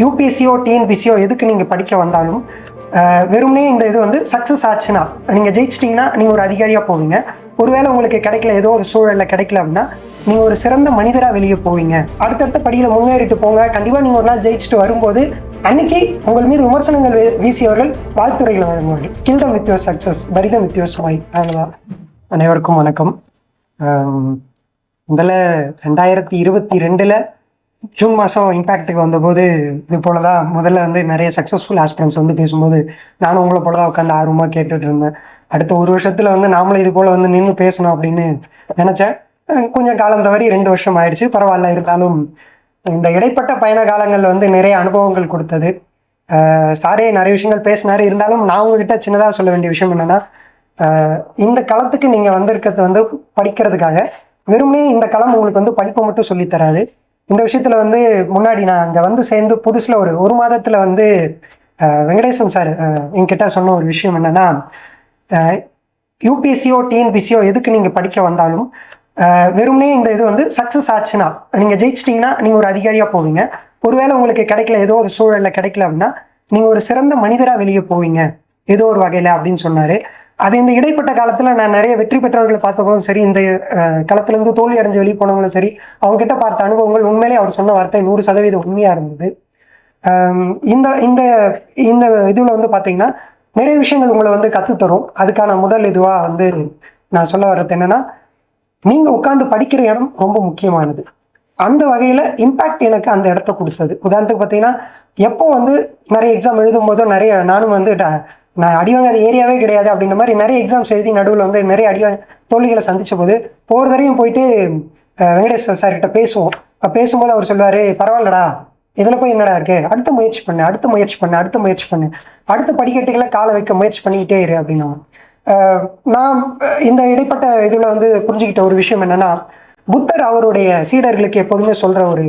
யூபிஎஸ்சியோ டிஎன்பிசியோ எதுக்கு நீங்கள் படிக்க வந்தாலும் வெறுமனே இந்த இது வந்து சக்ஸஸ் ஆச்சுன்னா நீங்கள் ஜெயிச்சிட்டிங்கன்னா நீங்கள் ஒரு அதிகாரியாக போவீங்க. ஒருவேளை உங்களுக்கு கிடைக்கல, ஏதோ ஒரு சூழலில் கிடைக்கல அப்படின்னா நீங்கள் ஒரு சிறந்த மனிதராக வெளியே போவீங்க. அடுத்தடுத்த படியில் முன்னேறிட்டு போங்க. கண்டிப்பாக நீங்கள் ஒரு நாள் ஜெயிச்சுட்டு வரும்போது அன்னைக்கு உங்கள் மீது விமர்சனங்கள் வீசியவர்கள் வாழ்த்துறைகளை வழங்குவார்கள். Kill them with your success, bury them with your smile. அவ்வளோதான். அனைவருக்கும் வணக்கம். முதல்ல 2022 ஜூன் மாதம் இம்பேக்ட்டுக்கு வந்தபோது இது போல தான் முதல்ல வந்து நிறைய சக்ஸஸ்ஃபுல் ஆஸ்பிரன்ஸ் வந்து பேசும்போது நானும் உங்களை போல தான் உட்காந்து ஆர்வமாக கேட்டுட்டு இருந்தேன். அடுத்த ஒரு வருஷத்தில் வந்து நாமளும் இது போல் வந்து நின்று பேசணும் அப்படின்னு நினச்சேன். கொஞ்சம் காலம் தவறி 2 வருஷம் ஆயிடுச்சு. பரவாயில்ல. இருந்தாலும் இந்த இடைப்பட்ட பயண காலங்களில் வந்து நிறைய அனுபவங்கள் கொடுத்தது. சாரே நிறைய விஷயங்கள் பேசினார். இருந்தாலும் நான் உங்ககிட்ட சின்னதாக சொல்ல வேண்டிய விஷயம் என்னென்னா, இந்த களத்துக்கு நீங்கள் வந்திருக்கிறது வந்து படிக்கிறதுக்காக. வெறுமனே இந்த களம் உங்களுக்கு வந்து படிப்பை மட்டும் சொல்லித்தராது. இந்த விஷயத்தில் வந்து முன்னாடி நான் அங்கே வந்து சேர்ந்து புதுசில் ஒரு மாதத்தில் வந்து வெங்கடேசன் சார் என்கிட்ட சொன்ன ஒரு விஷயம் என்னென்னா, யூபிஎஸ்சியோ டிஎன்பிசியோ எதுக்கு நீங்கள் படிக்க வந்தாலும் வெறுமனே இந்த இது வந்து சக்ஸஸ் ஆச்சுன்னா நீங்கள் ஜெயிச்சிட்டிங்கன்னா நீங்கள் ஒரு அதிகாரியாக போவீங்க. ஒருவேளை உங்களுக்கு கிடைக்கல, ஏதோ ஒரு சூழலில் கிடைக்கல அப்படின்னா நீங்கள் ஒரு சிறந்த மனிதராக வெளியே போவீங்க ஏதோ ஒரு வகையில் அப்படின்னு சொன்னார். அது இந்த இடைப்பட்ட காலத்தில் நான் நிறைய வெற்றி பெற்றவர்களை பார்த்தபோதும் சரி, இந்த களத்துலேருந்து தோல்வி அடைஞ்சு வெளியே போனவங்களும் சரி, அவங்ககிட்ட பார்த்த அனுபவங்கள் உண்மையிலே அவர் சொன்ன வார்த்தை 100% உண்மையாக இருந்தது. இந்த இந்த இந்த இதில் வந்து பார்த்தீங்கன்னா நிறைய விஷயங்கள் உங்களை வந்து கற்றுத்தரும். அதுக்கான முதல் இதுவாக வந்து நான் சொல்ல வர்றது என்னென்னா, நீங்கள் உட்காந்து படிக்கிற இடம் ரொம்ப முக்கியமானது. அந்த வகையில் இம்பேக்ட் எனக்கு அந்த இடத்த கொடுத்தது. உதாரணத்துக்கு பார்த்தீங்கன்னா, எப்போ வந்து நிறைய எக்ஸாம் எழுதும் போதும் நானும் வந்து நான் அடிவாங்காத ஏரியாவே கிடையாது அப்படின்ற மாதிரி நிறைய எக்ஸாம்ஸ் எழுதி நடுவில் வந்து நிறைய தோல்விகளை சந்தித்த போது ஒவ்வொரு தரையும் போயிட்டு வெங்கடேஸ்வர் சார்கிட்ட பேசும்போது அவர் சொல்லுவார், பரவாயில்லடா, இதில் போய் என்னடா இருக்குது, அடுத்த முயற்சி பண்ணு, அடுத்த படிக்கட்டுகளை காலை வைக்க முயற்சி பண்ணிக்கிட்டே இரு அப்படின்னா. நான் இந்த இடைப்பட்ட இதில் வந்து புரிஞ்சுக்கிட்ட ஒரு விஷயம் என்னென்னா, புத்தர் அவருடைய சீடர்களுக்கு எப்போதுமே சொல்கிற ஒரு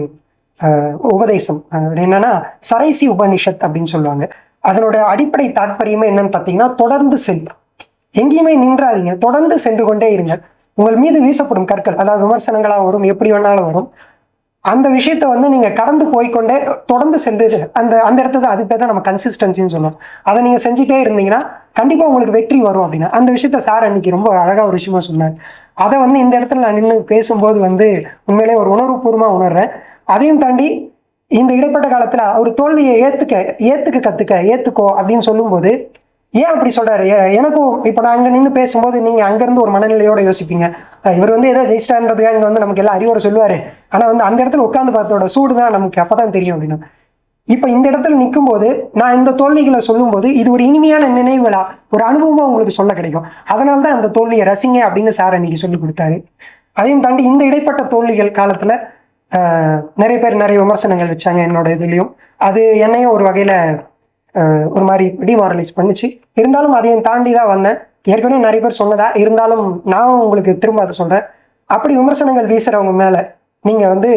உபதேசம் என்னென்னா, சரைசி உபனிஷத் அப்படின்னு சொல்லுவாங்க. அதனோட அடிப்படை தாற்பயமே என்னன்னு பார்த்தீங்கன்னா, தொடர்ந்து எங்கேயுமே நின்றாதீங்க, தொடர்ந்து சென்று கொண்டே இருங்க. உங்கள் மீது வீசப்படும் கற்கள், அதாவது விமர்சனங்களாக வரும், எப்படி வேணாலும் வரும். அந்த விஷயத்த வந்து நீங்கள் கடந்து போய்கொண்டே தொடர்ந்து சென்று அந்த இடத்துல தான், அதுக்கு தான் நம்ம கன்சிஸ்டன்சின்னு சொல்லுவோம். அதை நீங்கள் செஞ்சுட்டே இருந்தீங்கன்னா கண்டிப்பாக உங்களுக்கு வெற்றி வரும் அப்படின்னா. அந்த விஷயத்த சார் அன்னைக்கு ரொம்ப அழகாக ஒரு விஷயமா சொன்னார். அதை வந்து இந்த இடத்துல நான் நின்று பேசும்போது வந்து உண்மையிலே ஒரு உணர்வுபூர்வமாக உணர்றேன். அதையும் தாண்டி இந்த இடைப்பட்ட காலத்தில் ஒரு தோல்வியை ஏற்றுக்கோ அப்படின்னு சொல்லும்போது ஏன் அப்படி சொல்கிறாரு? எனக்கும் இப்போ நான் அங்கே நின்று பேசும்போது நீங்கள் அங்கேருந்து ஒரு மனநிலையோடு யோசிப்பீங்க, இவர் வந்து ஏதோ ஜெயிஸ்டான்றதுக்காக இங்கே வந்து நமக்கு எல்லாம் அறிவுரை சொல்லுவார். ஆனால் வந்து அந்த இடத்துல உட்காந்து பார்த்தோட சூடு தான் நமக்கு அப்போ தான் தெரியும் அப்படின்னா. இப்போ இந்த இடத்துல நிற்கும்போது நான் இந்த தோல்விகளை சொல்லும்போது இது ஒரு இனிமையான நினைவுகளா, ஒரு அனுபவமாக உங்களுக்கு சொல்ல கிடைக்கும். அதனால தான் அந்த தோல்வியை ரசிங்க அப்படின்னு சார் அன்னைக்கு சொல்லி கொடுத்தாரு. அதையும் தாண்டி இந்த இடைப்பட்ட தோல்விகள் காலத்தில் நிறைய பேர் நிறைய விமர்சனங்கள் வச்சாங்க என்னோட இதுலேயும். அது என்னையும் ஒரு வகையில் ஒரு மாதிரி டிமாரலைஸ் பண்ணிச்சு. இருந்தாலும் அதையும் தாண்டி தான் வந்தேன். ஏற்கனவே நிறைய பேர் சொன்னதா இருந்தாலும் நான் உங்களுக்கு திரும்ப அதை சொல்கிறேன். அப்படி விமர்சனங்கள் வீசுகிறவங்க மேலே நீங்கள் வந்து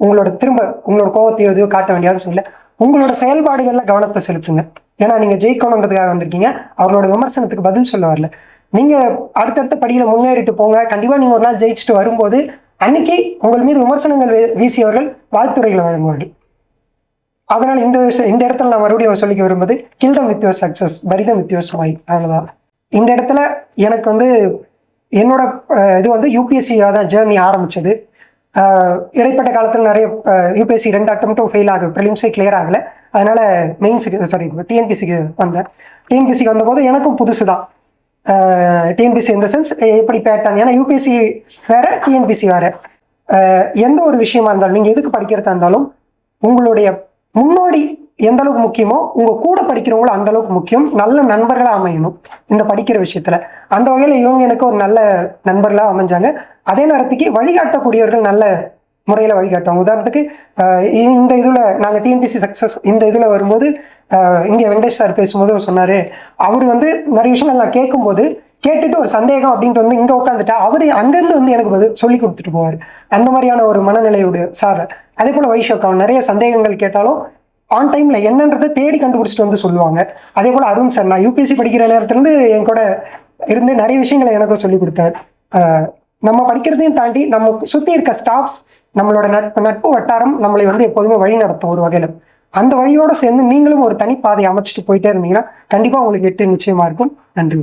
உங்களோட கோபத்தையோ எதையோ காட்ட வேண்டிய அவசியம் இல்லை. உங்களோட செயல்பாடுகளில் கவனத்தை செலுத்துங்க. ஏன்னா நீங்கள் ஜெயிக்கணுன்றதுக்காக வந்திருக்கீங்க, அவர்களோட விமர்சனத்துக்கு பதில் சொல்ல வரல. நீங்கள் அடுத்தடுத்த படியில் முன்னேறிட்டு போங்க. கண்டிப்பாக நீங்கள் ஒரு நாள் ஜெயிச்சுட்டு வரும்போது அன்னைக்கு உங்கள் மீது விமர்சனங்கள் வீசியவர்கள் வாழ்த்துறைகளை வழங்குவார்கள். அதனால் இந்த இடத்துல நான் மறுபடியும் சொல்லிக்க விரும்புவது, kill them with your success, bury them with your smile. அவ்வளோதான். இந்த இடத்துல எனக்கு வந்து என்னோட இது வந்து யூபிஎஸ்சியாக தான் ஜேர்னி ஆரம்பித்தது. இடைப்பட்ட காலத்தில் நிறைய யூபிஎஸ்சி 2 அட்டம்ப்ட்டும் ஃபெயில் ஆகுது, ப்ரிலிம்ஸே கிளியர் ஆகலை. அதனால் டிஎன்பிசிக்கு வந்தேன். டிஎன்பிசிக்கு வந்தபோது எனக்கும் புதுசு தான். டிஎன்பிசி இந்த சென்ஸ் எப்படி பேட்டான், ஏன்னா யூபிஎஸ்சி வேறு டிஎன்பிசி வேறு. எந்த ஒரு விஷயமா இருந்தாலும் நீங்கள் எதுக்கு படிக்கிறதா இருந்தாலும் உங்களுடைய முன்னோடி எந்த அளவுக்கு முக்கியமோ உங்கள் கூட படிக்கிறவங்களும் அந்த அளவுக்கு முக்கியம். நல்ல நண்பர்களாக அமையணும் இந்த படிக்கிற விஷயத்தில். அந்த வகையில் இவங்க எனக்கு ஒரு நல்ல நண்பர்களாக அமைஞ்சாங்க. அதே நேரத்துக்கு வழிகாட்டக்கூடியவர்கள் நல்ல முறையில் வழிகாட்டுவாங்க. உதாரணத்துக்கு இந்த இதில் நாங்கள் டிஎன்பிசி சக்ஸஸ் இந்த இதில் வரும்போது இங்கே வெங்கடேஷ் சார் பேசும்போது சொன்னார், அவர் வந்து நிறைய விஷயங்கள் நான் கேட்டுட்டு ஒரு சந்தேகம் அப்படின்ட்டு வந்து இங்கே உட்காந்துட்டா அவர் அங்கேருந்து வந்து எனக்கு சொல்லி கொடுத்துட்டு போவார். அந்த மாதிரியான ஒரு மனநிலையுடைய சார். அதே போல் வைஷோக், அவன் நிறைய சந்தேகங்கள் கேட்டாலும் ஆன் டைமில் என்னன்றதை தேடி கண்டுபிடிச்சிட்டு வந்து சொல்லுவாங்க. அதே போல் அருண் சார், நான் யூபிஎஸ்சி படிக்கிற நேரத்துலேருந்து என் கூட இருந்து நிறைய விஷயங்களை எனக்கும் சொல்லி கொடுத்தார். நம்ம படிக்கிறதையும் தாண்டி நம்ம சுற்றி இருக்க ஸ்டாஃப்ஸ், நம்மளோட நட்பு வட்டாரம் நம்மளை வந்து எப்போதுமே வழி நடத்தும் ஒரு வகையில். அந்த வழியோடு சேர்ந்து நீங்களும் ஒரு தனிப்பாதையை அமைச்சிட்டு போயிட்டே இருந்தீங்கன்னா கண்டிப்பாக உங்களுக்கு வெற்றி நிச்சயமாக இருக்கும். நன்றி.